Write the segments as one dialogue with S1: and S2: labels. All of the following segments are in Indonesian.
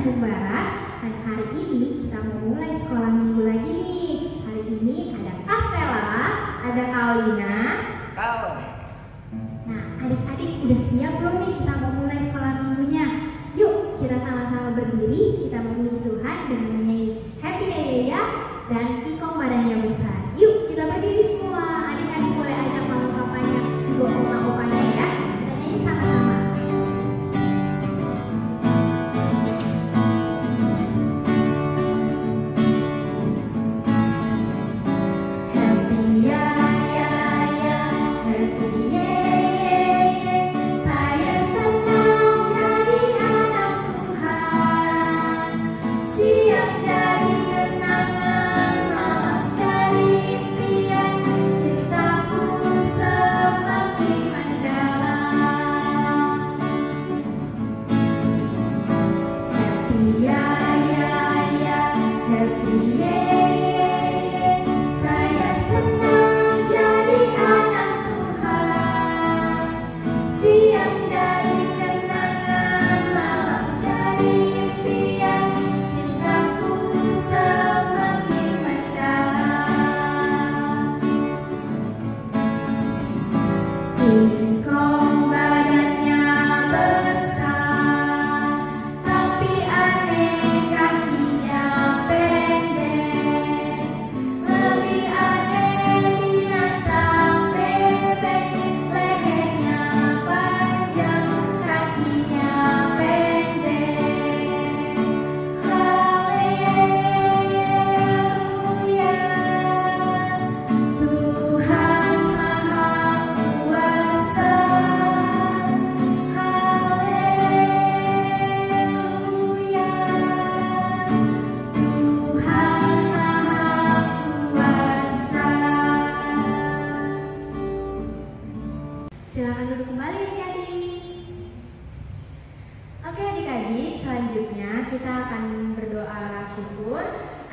S1: Tanjung Barat. Dan hari ini kita mau mulai sekolah minggu lagi nih. Hari ini ada Kak Stella, ada Kak Olina. Nah, adik-adik udah siap belum nih kita mau mulai sekolah minggunya? Yuk kita sama-sama berdiri, kita memuji Tuhan dengan menyanyi Happy Ya Ya Ya dan Kikong Badannya Besar. Yuk kita berdiri semua. Adik-adik boleh ajak mama papanya juga oma-opanya ya. Kita nyanyi sama-sama. Silakan duduk kembali adik-adik. Oke adik-adik, selanjutnya kita akan berdoa syukur.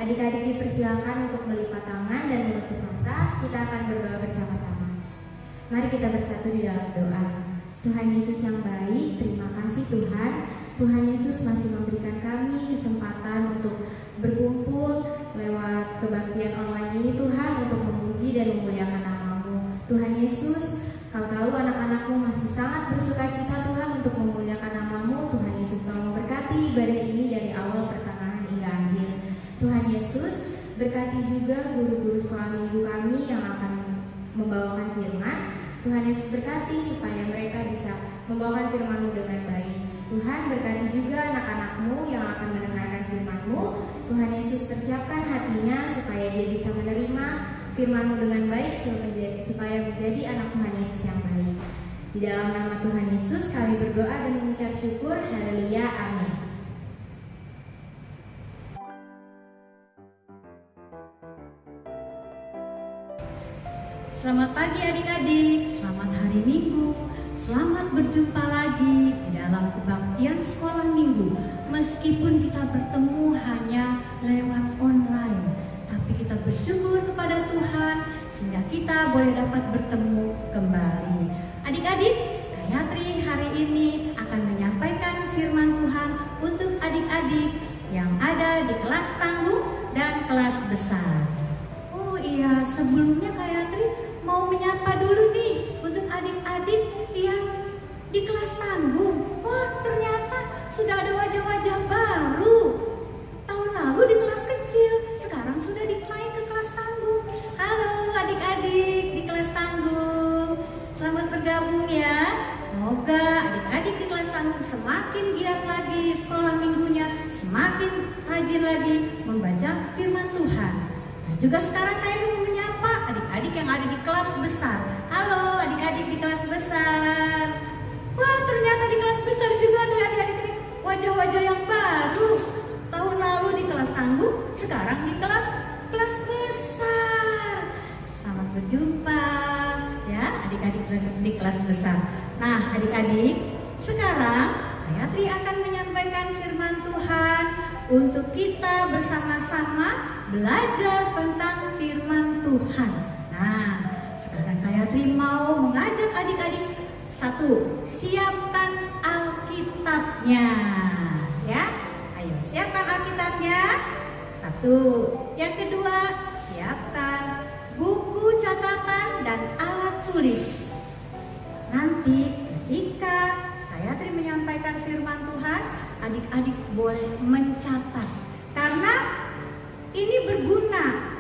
S1: Adik-adik dipersilakan untuk melipat tangan dan menutup mata. Kita akan berdoa bersama-sama. Mari kita bersatu di dalam doa. Tuhan Yesus yang baik, terima kasih Tuhan. Tuhan Yesus masih memberikan kami kesempatan untuk berkumpul lewat kebaktian online ini Tuhan, untuk memuji dan memuliakan nama-Mu. Tuhan Yesus, Kau tahu anak-anakmu masih sangat bersuka cita Tuhan untuk memuliakan nama-Mu. Tuhan Yesus tolong berkati ibadah ini dari awal, pertengahan hingga akhir. Tuhan Yesus berkati juga guru-guru sekolah minggu kami yang akan membawakan firman. Tuhan Yesus berkati supaya mereka bisa membawakan firman-Mu dengan baik. Tuhan berkati juga anak-anak-Mu yang akan mendengarkan firman-Mu. Tuhan Yesus persiapkan hatinya supaya dia bisa menerima firman-Mu dengan baik supaya menjadi anak Tuhan Yesus yang baik. Di dalam nama Tuhan Yesus kami berdoa dan mengucap syukur. Haleluya, amin.
S2: Selamat pagi adik-adik, selamat hari Minggu. Selamat berjumpa lagi di dalam kebaktian sekolah minggu. Meskipun kita bertemu hanya lewat online, tapi kita bersyukur kepada Tuhan sehingga kita boleh dapat bertemu kembali. Adik-adik, Gayatri hari ini akan menyampaikan firman Tuhan untuk adik-adik yang ada di kelas tangguh dan kelas besar. Oh iya, sebelumnya Gayatri mau menyapa dulu nih untuk adik-adik yang di kelas tangguh. Wah, ternyata sudah ada wajah-wajah baru. Tahun lalu di kelas kecil, sekarang sudah naik ke kelas tangguh. Halo adik-adik di kelas tangguh, selamat bergabung ya. Semoga adik-adik di kelas tangguh semakin giat lagi sekolah minggunya, semakin rajin lagi membaca firman Tuhan. Dan juga sekarang saya mau menyapa adik-adik yang ada di kelas besar. Halo adik-adik di kelas besar. Wah, ternyata di kelas besar juga ada adik-adik wajah-wajah yang baru. Tahun lalu di kelas tangguh, sekarang di kelas besar. Selamat berjumpa ya adik-adik di kelas besar. Nah adik-adik, sekarang Gayatri akan menyampaikan firman Tuhan untuk kita bersama-sama belajar tentang firman Tuhan. Nah, sekarang Gayatri mau mengajak adik-adik satu, siapkan Alkitabnya ya. Ayo Satu. Yang kedua, siapkan buku catatan dan alat tulis. Nanti ketika Gayatri menyampaikan firman Tuhan, adik-adik boleh mencatat. Karena ini berguna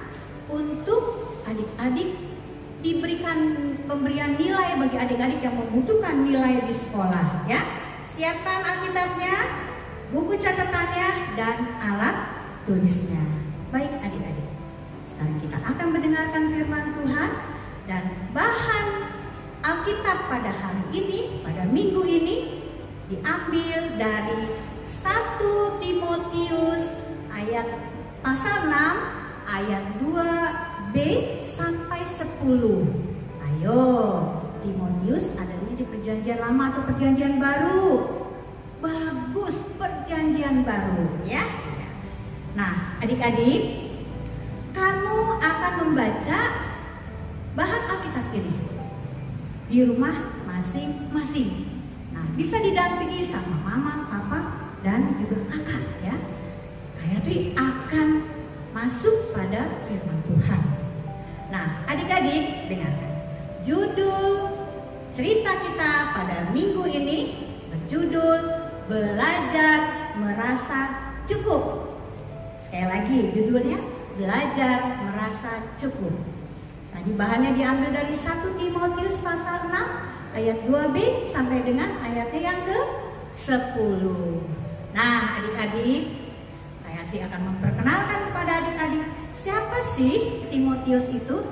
S2: untuk adik-adik diberikan pemberian nilai bagi adik-adik yang membutuhkan nilai di sekolah, ya. Siapkan Alkitabnya, buku catatannya, dan alat tulisnya. Baik adik-adik, sekarang kita akan mendengarkan firman Tuhan dan bahan Alkitab pada hari ini, pada minggu ini diambil dari 1 Timotius ayat pasal 6 ayat 2b sampai 10. Ayo, Timotius adanya di perjanjian lama atau perjanjian baru? Bagus, perjanjian baru, ya. Nah, adik-adik, kamu akan membaca bahan Alkitab ini di rumah masing-masing. Nah, bisa didampingi sama mama, papa, dan juga kakak, ya. Gayatri akan masuk pada firman Tuhan. Nah, adik-adik, dengarkan. Judul cerita kita pada minggu ini berjudul Belajar Merasa Cukup. Sekali lagi, judulnya Belajar Merasa Cukup. Tadi bahannya diambil dari 1 Timotius pasal 6 ayat 2b sampai dengan ayatnya yang ke-10. Nah, adik-adik, Gayatri akan memperkenalkan kepada adik-adik siapa sih Timotius itu.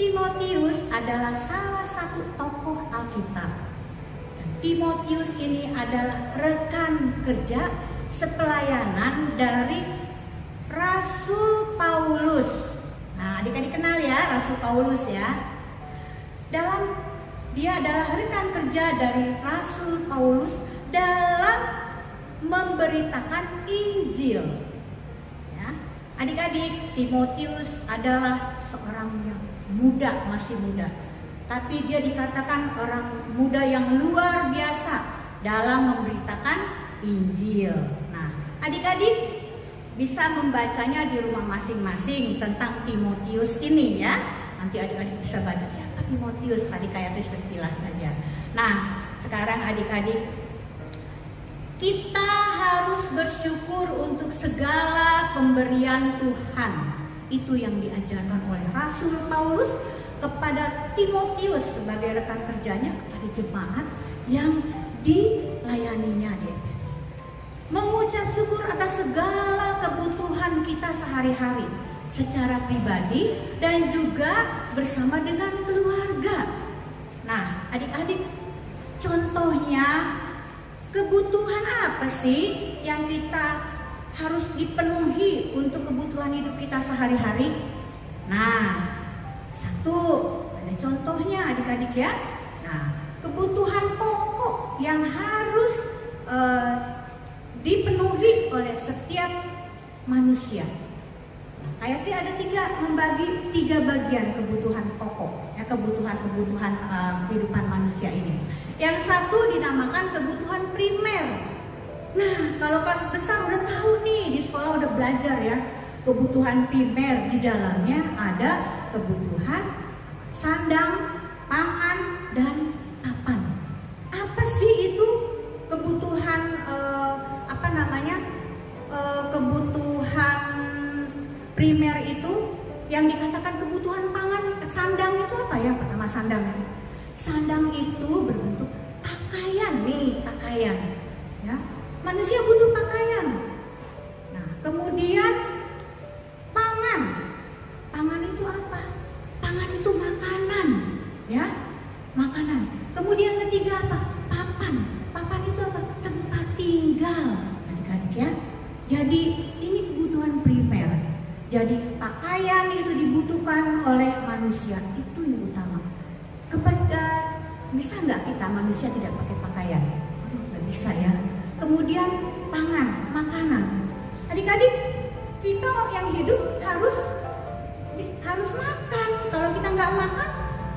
S2: Timotius adalah salah satu tokoh Alkitab. Timotius ini adalah rekan kerja sepelayanan dari Rasul Paulus. Nah, adik-adik kenal ya Rasul Paulus ya. Dia adalah rekan kerja dari Rasul Paulus dalam memberitakan Injil. Ya. Adik-adik, Timotius adalah seorang yang muda, masih muda. Tapi dia dikatakan orang muda yang luar biasa dalam memberitakan Injil. Nah, adik-adik bisa membacanya di rumah masing-masing tentang Timotius ini ya. Nanti adik-adik bisa baca siapa Timotius, tadi kayak sekilas saja. Nah, sekarang adik-adik, kita harus bersyukur untuk segala pemberian Tuhan. Itu yang diajarkan oleh Rasul Paulus kepada Timotius sebagai rekan kerjanya kepada jemaat yang dilayaninya di Efesus. Mengucap syukur atas segala kebutuhan kita sehari-hari secara pribadi dan juga bersama dengan keluarga. Nah, adik-adik, contohnya kebutuhan apa sih yang kita harus dipenuhi untuk kebutuhan hidup kita sehari-hari? Nah, satu, ada contohnya adik-adik ya. Nah, kebutuhan pokok yang harus dipenuhi oleh setiap manusia. Gayatri ada membagi tiga bagian kebutuhan pokok, ya, kebutuhan kehidupan manusia ini. Yang satu dinamakan kebutuhan primer. Nah, kalau kelas besar udah tahu nih, di sekolah udah belajar ya. Kebutuhan primer di dalamnya ada kebutuhan sandang, pangan, dan papan. Apa sih itu kebutuhan kebutuhan primer itu? Yang dikatakan kebutuhan pangan, sandang itu apa ya? Pertama sandang. Sandang itu berbentuk pakaian nih, pakaian. Ya, manusia butuh pakaian. Nah, kemudian pangan. Pangan itu apa? Pangan itu makanan, ya, makanan. Kemudian ketiga apa? Papan. Papan itu apa? Tempat tinggal. Adik-adik ya. Jadi ini kebutuhan primer. Jadi pakaian itu dibutuhkan oleh manusia, itu yang utama. Bisa nggak kita manusia tidak pakai pakaian? Aduh, nggak bisa ya. Kemudian pangan, makanan. Adik-adik, kita yang hidup harus makan. Kalau kita nggak makan,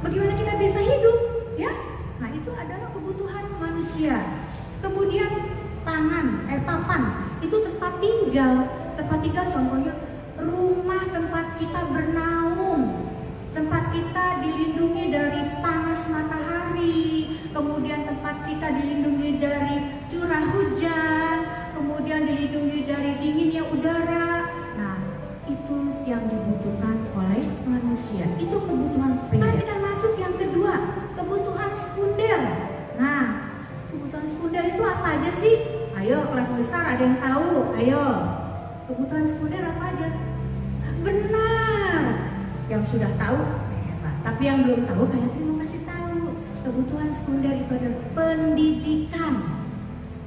S2: bagaimana kita bisa hidup? Ya, nah itu adalah kebutuhan manusia. Kemudian papan, itu tempat tinggal. tempat tinggal contohnya rumah tempat kita bernaung, tempat kita dilindungi dari panas matahari, kemudian tempat kita dilindungi dari curah hujan, kemudian dilindungi dari dinginnya udara. Nah, itu yang dibutuhkan oleh manusia. Itu kebutuhan primer. Kita masuk yang kedua, kebutuhan sekunder. Nah, kebutuhan sekunder itu apa aja sih? Ayo, kelas besar ada yang tahu? Ayo, kebutuhan sekunder apa aja? Benar, yang sudah tahu hebat. Tapi yang belum tahu kayak mau kasih tahu. Kebutuhan sekunder itu adalah pendidikan,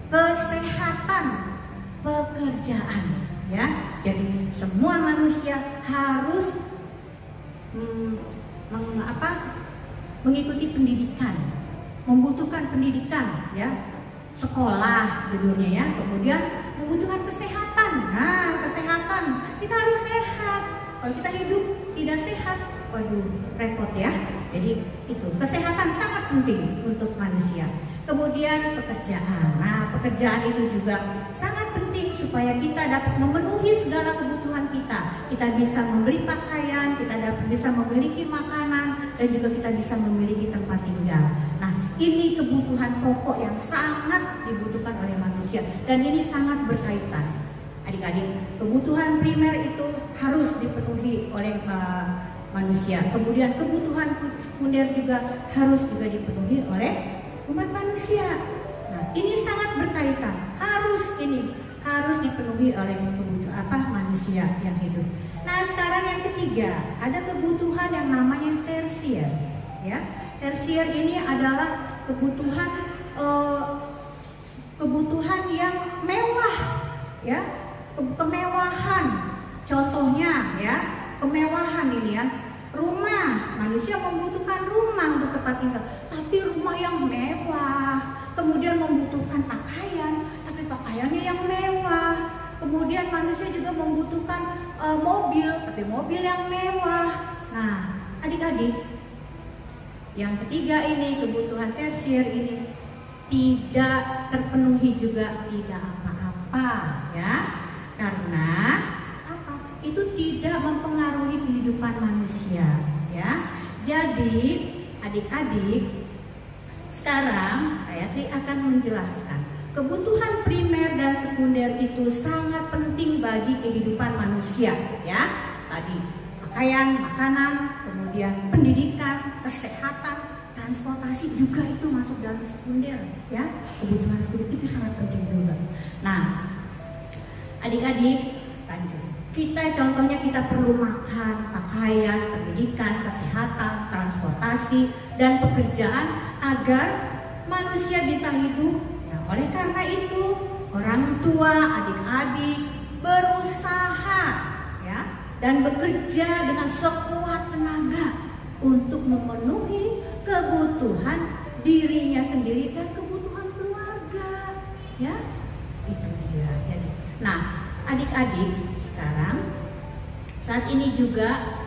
S2: kesehatan, pekerjaan. Ya, jadi semua manusia harus mengikuti pendidikan, membutuhkan pendidikan, ya, sekolah judulnya ya. Kemudian membutuhkan kesehatan. Nah, kesehatan kita harus sehat. Kalau kita hidup tidak sehat, waduh, repot ya. Jadi itu kesehatan sangat penting untuk manusia. Kemudian pekerjaan. Nah, pekerjaan itu juga sangat penting supaya kita dapat memenuhi segala kebutuhan kita. Kita bisa membeli pakaian, kita bisa memiliki makanan, dan juga kita bisa memiliki tempat tinggal. Nah, ini kebutuhan pokok yang sangat dibutuhkan oleh manusia, dan ini sangat berkaitan. Adik-adik, kebutuhan primer itu harus dipenuhi oleh manusia. Kemudian kebutuhan sekunder juga harus dipenuhi oleh umat manusia. Nah, ini sangat berkaitan. Harus dipenuhi oleh manusia yang hidup. Nah, sekarang yang ketiga, ada kebutuhan yang namanya tersier. Ya, tersier ini adalah kebutuhan yang mewah, ya, kemewahan. Contohnya, ya, kemewahan ini ya. Rumah, manusia membutuhkan rumah untuk tempat tinggal, tapi rumah yang mewah. Kemudian membutuhkan pakaian, tapi pakaiannya yang mewah. Kemudian manusia juga membutuhkan mobil, tapi mobil yang mewah. Nah, adik-adik, yang ketiga ini, kebutuhan tersier ini tidak terpenuhi juga tidak apa-apa, ya, karena itu tidak mempengaruhi kehidupan manusia, ya. Jadi adik-adik, sekarang Gayatri akan menjelaskan kebutuhan primer dan sekunder itu sangat penting bagi kehidupan manusia, ya. Tadi pakaian, makanan, kemudian pendidikan, kesehatan, transportasi juga itu masuk dalam sekunder, ya. Kebutuhan sekunder itu sangat penting juga. Nah, adik-adik, kita contohnya kita perlu makan, pakaian, pendidikan, kesehatan, transportasi, dan pekerjaan agar manusia bisa hidup. Nah, oleh karena itu orang tua, adik-adik berusaha, ya, dan bekerja dengan sekuat tenaga untuk memenuhi kebutuhan dirinya sendiri dan kebutuhan keluarga, ya. Itu dia. Nah, adik-adik, sekarang saat ini juga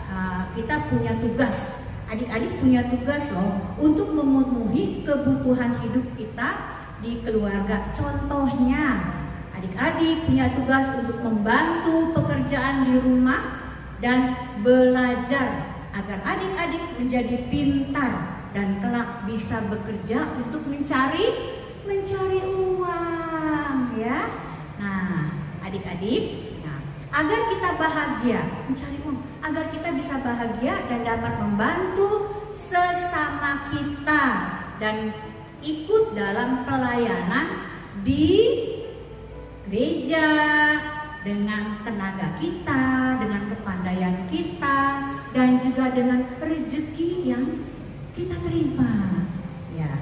S2: kita punya tugas. Adik-adik punya tugas loh untuk memenuhi kebutuhan hidup kita di keluarga. Contohnya, adik-adik punya tugas untuk membantu pekerjaan di rumah dan belajar agar adik-adik menjadi pintar dan kelak bisa bekerja untuk mencari uang, ya. Nah, adik-adik, agar kita bahagia, mencari uang, agar kita bisa bahagia dan dapat membantu sesama kita dan ikut dalam pelayanan di gereja dengan tenaga kita, dengan kepandaian kita, dan juga dengan rezeki yang kita terima. Ya,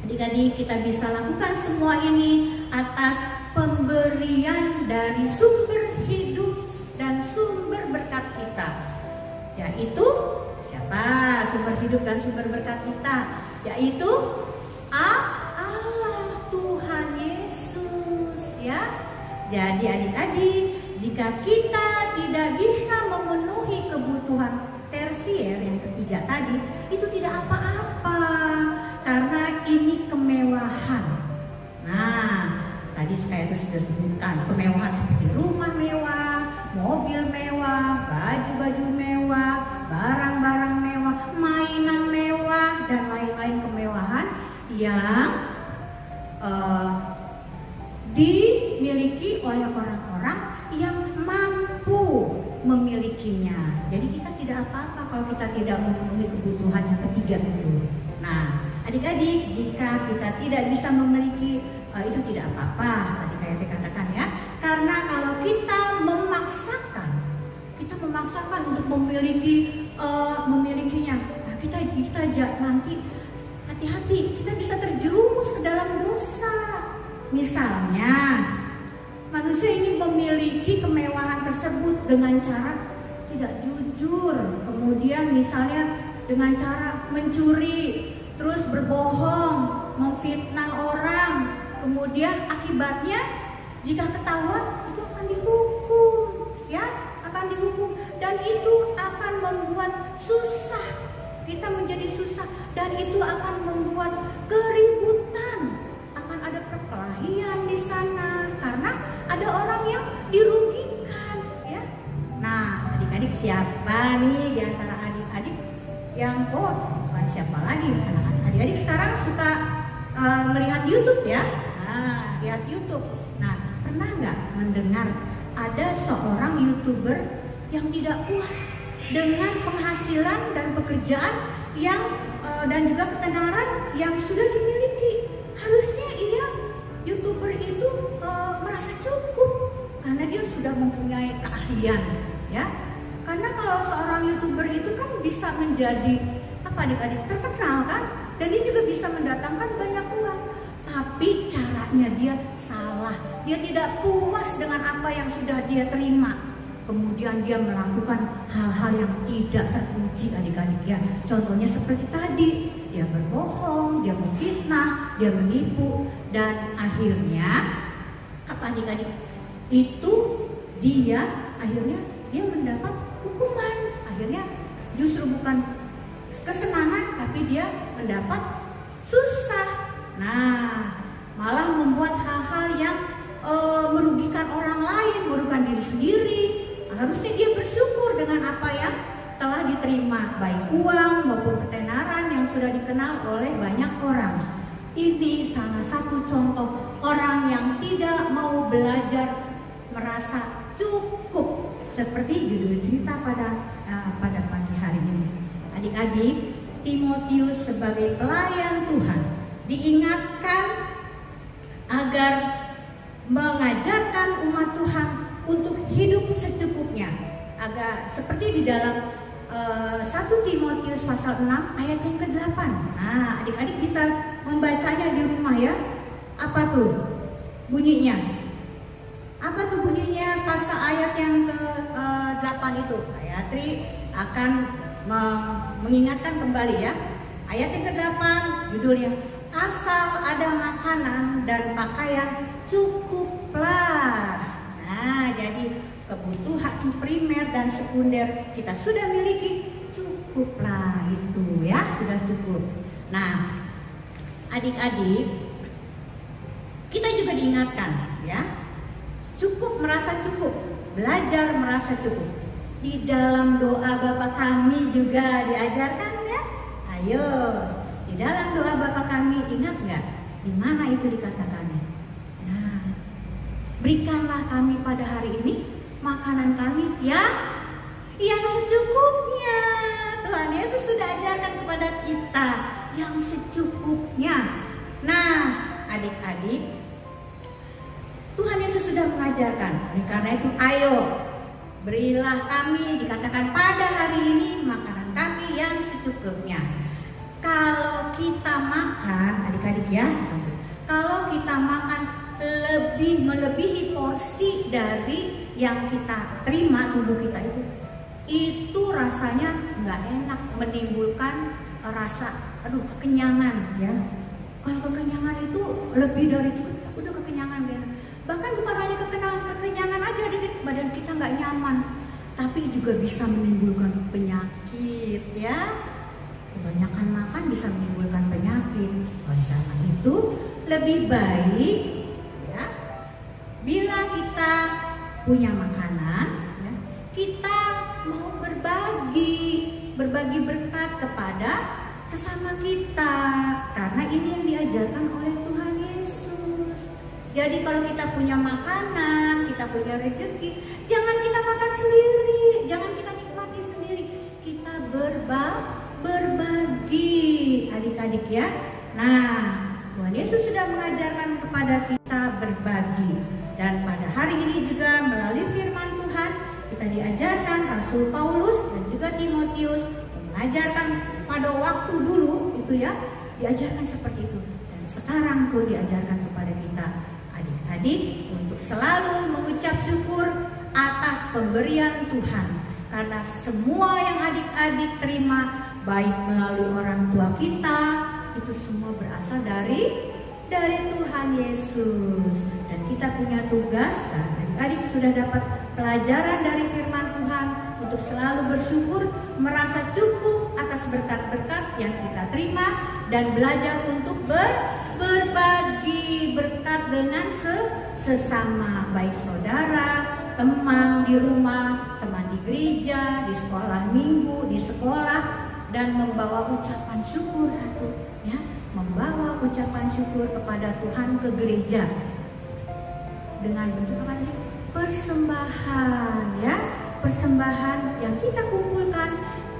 S2: adik-adik, kita bisa lakukan semua ini atas pemberian dari sumber hidup dan sumber berkat kita, yaitu siapa sumber hidup dan sumber berkat kita? Yaitu Allah, Tuhan Yesus, ya. Jadi adik-adik, jika kita tidak bisa memenuhi kebutuhan tersier yang ketiga tadi, itu tidak apa-apa, karena ini kemewahan. Nah, tadi saya sudah sebutkan kemewahan seperti rumah mewah, dimiliki oleh orang-orang yang mampu memilikinya. Jadi kita tidak apa-apa kalau kita tidak memenuhi kebutuhan yang ketiga itu. Nah, adik-adik, jika kita tidak bisa memiliki itu tidak apa-apa, tadi kayak saya katakan ya. Karena kalau kita memaksakan untuk memilikinya, nah kita nanti hati-hati, kita bisa terjerumus ke dalam dosa. Misalnya, manusia ini memiliki kemewahan tersebut dengan cara tidak jujur, kemudian misalnya dengan cara mencuri, terus berbohong, memfitnah orang, kemudian akibatnya jika ketahuan itu akan dihukum, ya, akan dihukum, dan itu akan membuat susah, kita menjadi susah, dan itu akan membuat keributan, akan ada perkelahian di sana karena ada orang yang dirugikan, ya. Nah, adik-adik, siapa nih di antara adik-adik yang bukan siapa lagi, adik-adik sekarang suka melihat YouTube, ya? Nah, lihat YouTube. Nah, pernah nggak mendengar ada seorang YouTuber yang tidak puas dengan penghasilan dan pekerjaan yang dan juga ketenaran yang sudah dimiliki? Harusnya YouTuber itu merasa cukup karena dia sudah mempunyai keahlian, ya. Karena kalau seorang YouTuber itu kan bisa menjadi adik-adik terkenal, kan, dan dia juga bisa mendatangkan banyak uang. Tapi caranya dia salah. Dia tidak puas dengan apa yang sudah dia terima. Kemudian dia melakukan hal-hal yang tidak terpuji, adik-adik, ya. Contohnya seperti tadi, dia berbohong, dia memfitnah, dia menipu, dan akhirnya adik-adik? Itu dia akhirnya mendapat hukuman. Akhirnya justru bukan kesenangan, tapi dia mendapat susah. Nah, malah membuat hal-hal yang merugikan orang lain, merugikan diri sendiri. Harusnya dia bersyukur dengan apa yang telah diterima, baik uang maupun ketenaran yang sudah dikenal oleh banyak orang. Ini salah satu contoh orang yang tidak mau belajar merasa cukup, seperti judul cerita pada pagi hari ini. Adik-adik, Timotius sebagai pelayan Tuhan diingatkan agar mengajarkan umat Tuhan untuk hidup secukupnya. Agak seperti di dalam 1 Timotius pasal 6 ayat yang ke-8. Nah, adik-adik bisa membacanya di rumah, ya. Apa tuh bunyinya? Apa tuh bunyinya pasal ayat yang ke-8 itu? Gayatri akan mengingatkan kembali, ya. Ayat yang ke-8 judulnya, asal ada makanan dan pakaian cukuplah. Nah, jadi kebutuhan primer dan sekunder kita sudah miliki, cukuplah itu, ya, sudah cukup. Nah, adik-adik, kita juga diingatkan, ya, cukup, merasa cukup, belajar merasa cukup. Di dalam doa Bapa kami juga diajarkan, ya. Ayo, di dalam doa Bapa kami, ingat nggak di mana itu dikatakannya? Nah, berikanlah kami pada hari ini makanan kami yang secukupnya. Tuhan Yesus sudah ajarkan kepada kita yang secukupnya. Nah, adik-adik, Tuhan Yesus sudah mengajarkan. Oleh karena itu, ayo berilah kami, dikatakan pada hari ini, makanan kami yang secukupnya. Kalau kita makan, adik-adik, ya, kalau kita makan melebihi porsi dari yang kita terima, tubuh kita itu rasanya nggak enak, menimbulkan rasa kekenyangan, ya. Kalau kekenyangan itu lebih dari cukup, udah kekenyangan, ya. Bahkan bukan hanya kekenyangan aja, badan kita nggak nyaman, tapi juga bisa menimbulkan penyakit, ya. Kebanyakan makan bisa menimbulkan penyakit. Oleh karena itu lebih baik, ya, bila kita punya makanan, ya, kita mau berbagi berkat kepada sesama kita, karena ini yang diajarkan oleh Tuhan Yesus. Jadi kalau kita punya makanan, kita punya rezeki, jangan kita makan sendiri, jangan kita nikmati sendiri. Kita berbagi, adik-adik ya. Nah, Tuhan Yesus sudah mengajarkan kepada kita berbagi. Dan pada hari ini juga melalui firman Tuhan, kita diajarkan Rasul Paulus dan juga Timotius mengajarkan pada waktu dulu itu ya, diajarkan seperti itu. Dan sekarang pun diajarkan kepada kita adik-adik untuk selalu mengucap syukur atas pemberian Tuhan. Karena semua yang adik-adik terima, baik melalui orang tua kita, itu semua berasal dari Tuhan Yesus. Dan kita punya tugas, dan adik-adik sudah dapat pelajaran dari firman Tuhan untuk selalu bersyukur, merasa cukup atas berkat-berkat yang kita terima, dan belajar untuk berbagi berkat dengan sesama, baik saudara, teman di rumah, teman di gereja, di sekolah minggu, di sekolah, dan membawa ucapan syukur ya, membawa ucapan syukur kepada Tuhan ke gereja dengan bentuk apa nih? Persembahan ya, persembahan yang kita kumpulkan,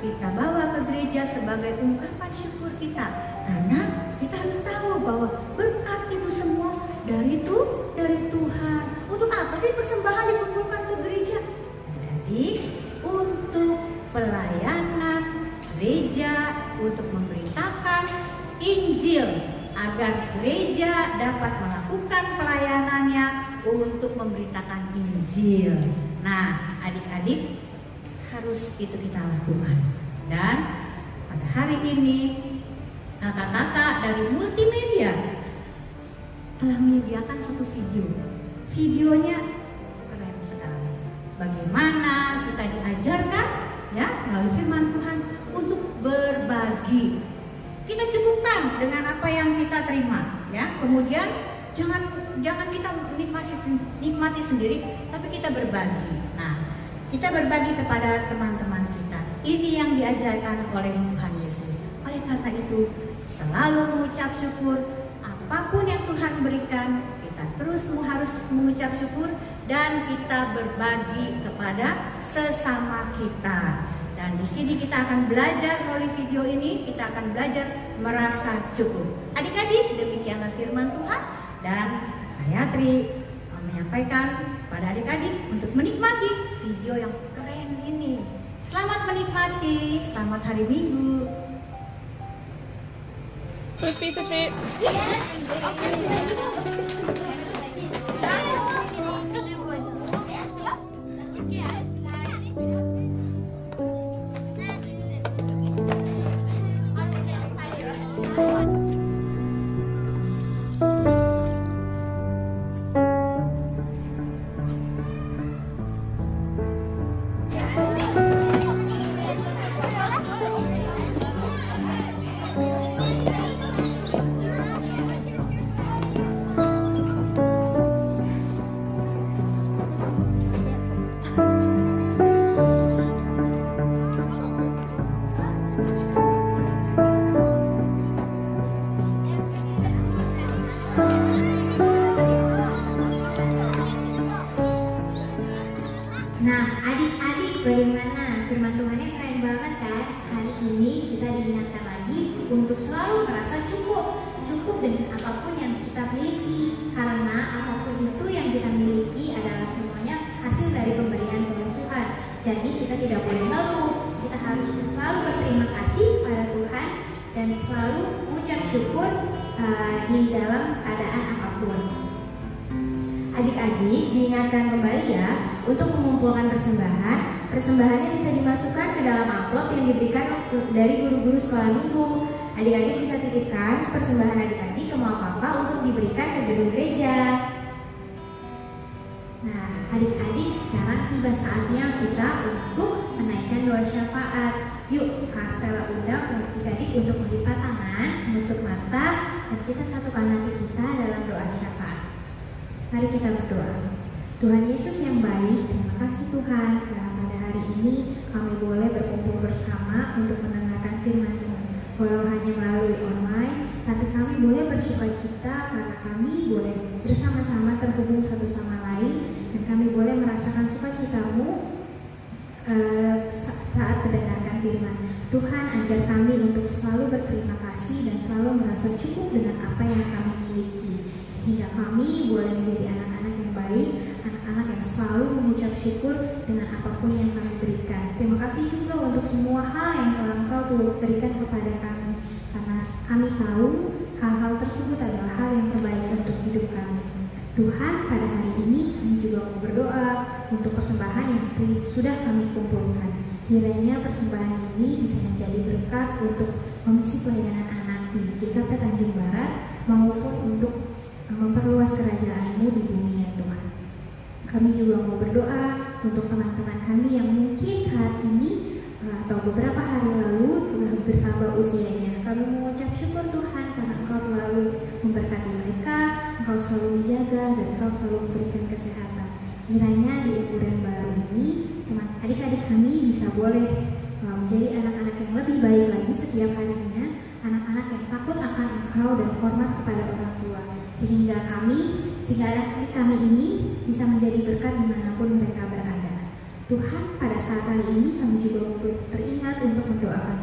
S2: kita bawa ke gereja sebagai ungkapan syukur kita. Karena kita harus tahu bahwa berkat itu semua dari Tuhan. Untuk apa sih persembahan dikumpulkan ke gereja? Jadi untuk pelayanan gereja, untuk memberitakan Injil, agar gereja dapat melakukan pelayanannya untuk memberitakan Injil. Nah, adik-adik, harus itu kita lakukan. Dan pada hari ini kakak-kakak dari multimedia telah menyediakan suatu video. Videonya keren sekali. Bagaimana kita diajarkan ya melalui firman Tuhan untuk berbagi. Kita cukupkan dengan apa yang kita terima ya. Kemudian jangan kita nikmati sendiri, tapi kita berbagi. Nah, kita berbagi kepada teman-teman kita. Ini yang diajarkan oleh Tuhan Yesus. Oleh karena itu, selalu mengucap syukur apapun yang Tuhan berikan. Kita terus harus mengucap syukur dan kita berbagi kepada sesama kita. Dan di sini kita akan belajar melalui video ini, kita akan belajar merasa cukup. Adik-adik, demikianlah firman Tuhan, dan Hayatri menyampaikan pada adik-adik untuk menikmati video yang keren ini. Selamat menikmati, selamat hari Minggu.
S3: First piece of it.
S1: Nah, adik-adik, bagaimana? Firman Tuhannya keren banget kan? Hari ini kita diingatkan lagi untuk selalu merasa cukup. Cukup dengan apapun yang kita miliki. Karena apapun itu yang kita miliki adalah semuanya hasil dari pemberian Tuhan. Jadi kita tidak boleh mengeluh. Kita harus selalu berterima kasih pada Tuhan dan selalu mengucap syukur di dalam keadaan apapun. Adik-adik diingatkan kembali ya untuk mengumpulkan persembahan. Persembahannya bisa dimasukkan ke dalam amplop yang diberikan dari guru-guru sekolah minggu. Adik-adik bisa titipkan persembahan adik-adik ke mama papa untuk diberikan ke gedung gereja. Nah, adik-adik, sekarang tiba saatnya kita untuk menaikkan doa syafaat. Yuk, Kak Stella undang adik-adik untuk melipat tangan, menutup mata, dan kita satukan hati kita dalam doa syafaat. Mari kita berdoa. Tuhan Yesus yang baik, terima kasih Tuhan karena pada hari ini kami boleh berkumpul bersama untuk mendengarkan firman-Mu. Walau hanya melalui online, tapi kami boleh bersuka cita karena kami boleh bersama-sama Tuhan, ajar kami untuk selalu berterima kasih dan selalu merasa cukup dengan apa yang kami miliki, sehingga kami boleh menjadi anak-anak yang baik, anak-anak yang selalu mengucap syukur dengan apapun yang kami berikan. Terima kasih juga untuk semua hal yang telah Engkau berikan kepada kami, karena kami tahu hal-hal tersebut adalah hal yang terbaik untuk hidup kami. Tuhan, pada hari ini kami juga mau berdoa untuk persembahan yang sudah kami kumpulkan. Kiranya persembahan ini bisa menjadi berkat untuk komisi pelayanan anak di GKP Tanjung Barat maupun untuk memperluas kerajaan-Mu di bumi ya Tuhan. Kami juga mau berdoa untuk teman-teman kami yang mungkin saat ini atau beberapa hari lalu telah bertambah usianya. Kami mengucap syukur Tuhan karena Engkau selalu memberkati mereka, Engkau selalu menjaga, dan Engkau selalu memberikan kesehatan. Kiranya di ukuran baru ini teman adik-adik kami bisa boleh menjadi anak-anak yang lebih baik lagi setiap harinya, anak-anak yang takut akan Engkau dan hormat kepada orang tua, sehingga anak-anak kami ini bisa menjadi berkat dimanapun mereka berada. Tuhan, pada saat hari ini kami juga teringat untuk mendoakan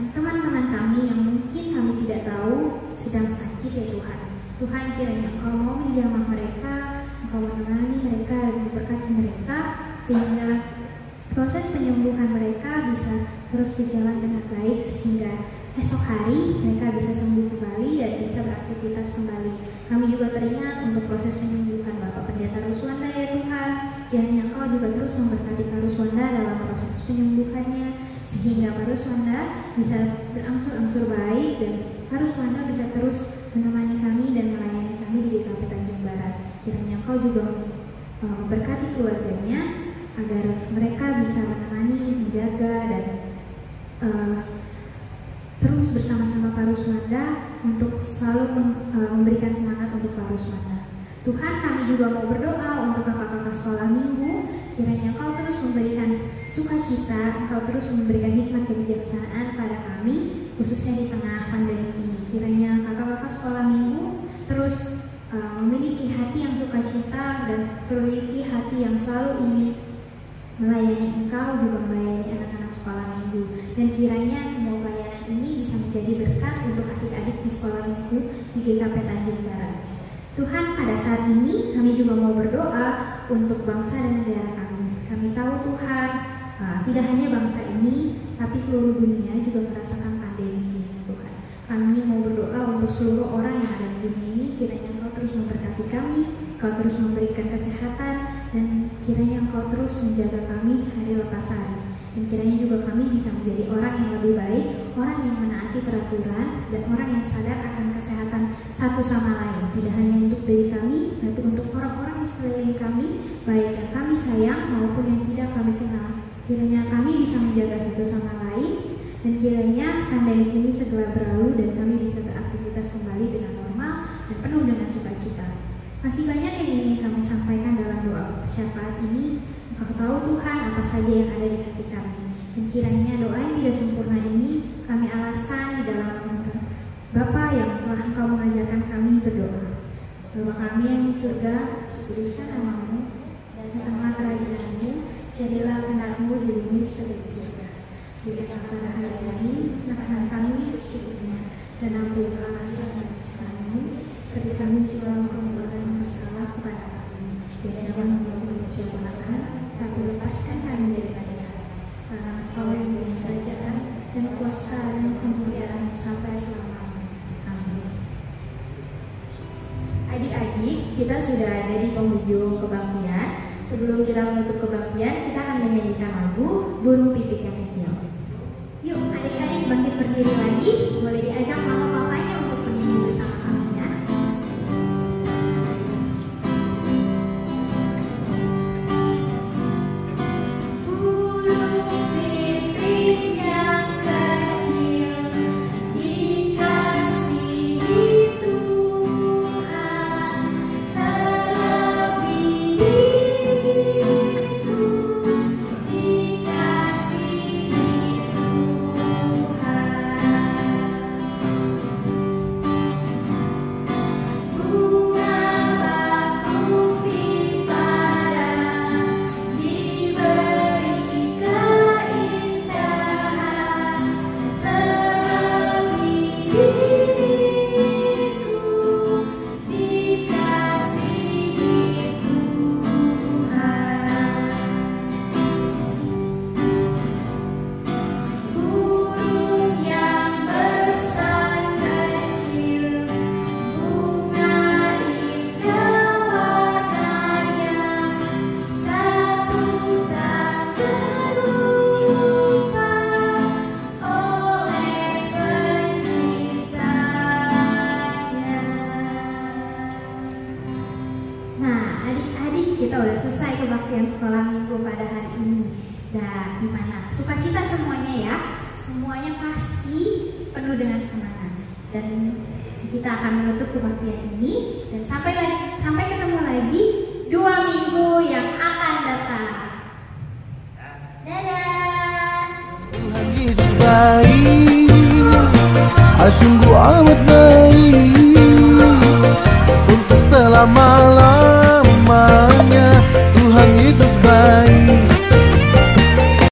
S1: teman-teman kami yang mungkin kami tidak tahu sedang sakit ya Tuhan. Tuhan, kiranya Engkau mau menjamah mereka, Engkau menemani mereka dan memberkati mereka, sehingga proses penyembuhan mereka bisa terus berjalan dengan baik, sehingga esok hari mereka bisa sembuh kembali dan bisa beraktivitas kembali. Kami juga teringat untuk proses penyembuhan Bapak Pendeta Ruswanda ya Tuhan. Kiranya Engkau juga terus memberkati Pak Ruswanda dalam proses penyembuhannya, sehingga Pak Ruswanda bisa berangsur-angsur baik dan Pak Ruswanda bisa terus menemani kami dan melayani kami di GKP Tanjung Barat. Kiranya Engkau juga memberkati keluarganya agar mereka bisa menemani, menjaga, dan terus bersama-sama Pak Ruswanda untuk selalu memberikan semangat untuk Pak Ruswanda. Tuhan, kami juga mau berdoa untuk kakak-kakak sekolah minggu. Kiranya Engkau terus memberikan sukacita, Engkau terus memberikan hikmat kebijaksanaan pada kami, khususnya di tengah pandemi ini. Kiranya kakak-kakak sekolah minggu terus memiliki hati yang sukacita dan memiliki hati yang selalu ingin melayani Engkau, juga melayani anak-anak sekolah minggu. Dan kiranya semua pelayanan ini bisa menjadi berkat untuk adik-adik di sekolah minggu di GKP Tanjung Barat. Tuhan, pada saat ini kami juga mau berdoa untuk bangsa dan negara kami. Kami tahu Tuhan, tidak hanya bangsa ini, tapi seluruh dunia juga merasakan pandemi ini Tuhan. Kami mau berdoa untuk seluruh orang yang ada di dunia ini. Kiranya Engkau terus memberkati kami, Engkau terus memberikan kesehatan, dan kiranya Engkau terus menjaga kami hari lepas hari. Dan kiranya juga kami bisa menjadi orang yang lebih baik, orang yang menaati peraturan, dan orang yang sadar akan kesehatan satu sama lain. Tidak hanya untuk diri kami, tapi untuk orang-orang di sekeliling kami, baik yang kami sayang maupun yang tidak kami kenal. Kiranya kami bisa menjaga satu sama lain, dan kiranya pandemi ini segera berlalu dan kami bisa beraktivitas kembali dengan normal dan penuh dengan sukacita. Masih banyak yang ingin kami sampaikan dalam doa syafaat ini. Engkau tahu Tuhan apa saja yang ada di hati kami. Dan kiranya doa yang tidak sempurna ini kami alaskan di dalam Bapa yang telah Engkau mengajarkan kami berdoa. Bapa kami yang di surga, dikuduskan nama-Mu, datanglah kerajaan-Mu, jadilah kehendak-Mu di bumi seperti di surga. Berikanlah pada hari ini makanan kami secukupnya, dan ampunilah kesalahan kami, seperti kami juga mengampuni yang bersalah kepada kami. Dan jangan membawa cobaan, tapi lepaskan kami dari jahat. Karena Engkau yang punya kerajaan dan kuasa dan kemuliaan sampai selamanya. Amin. Adik-adik, kita sudah ada di penghujung kebaktian. Sebelum kita menutup kebaktian, kita akan menyanyikan lagu Burung Pipik yang Kecil. Yuk, adik-adik bangkit berdiri lagi. Boleh diajak mama-papanya untuk bernyanyi bersama kami ya.
S3: Dikasihi Tuhan.
S1: Nah, adik-adik, kita udah selesai kebaktian sekolah minggu pada hari ini. Dan gimana? Sukacita semuanya ya. Semuanya pasti penuh dengan semangat. Dan kita akan menutup kebaktian ini dan sampai ketemu lagi 2 minggu yang akan datang. Dadah.
S3: Tuhan Yesus baik, sungguh amat baik.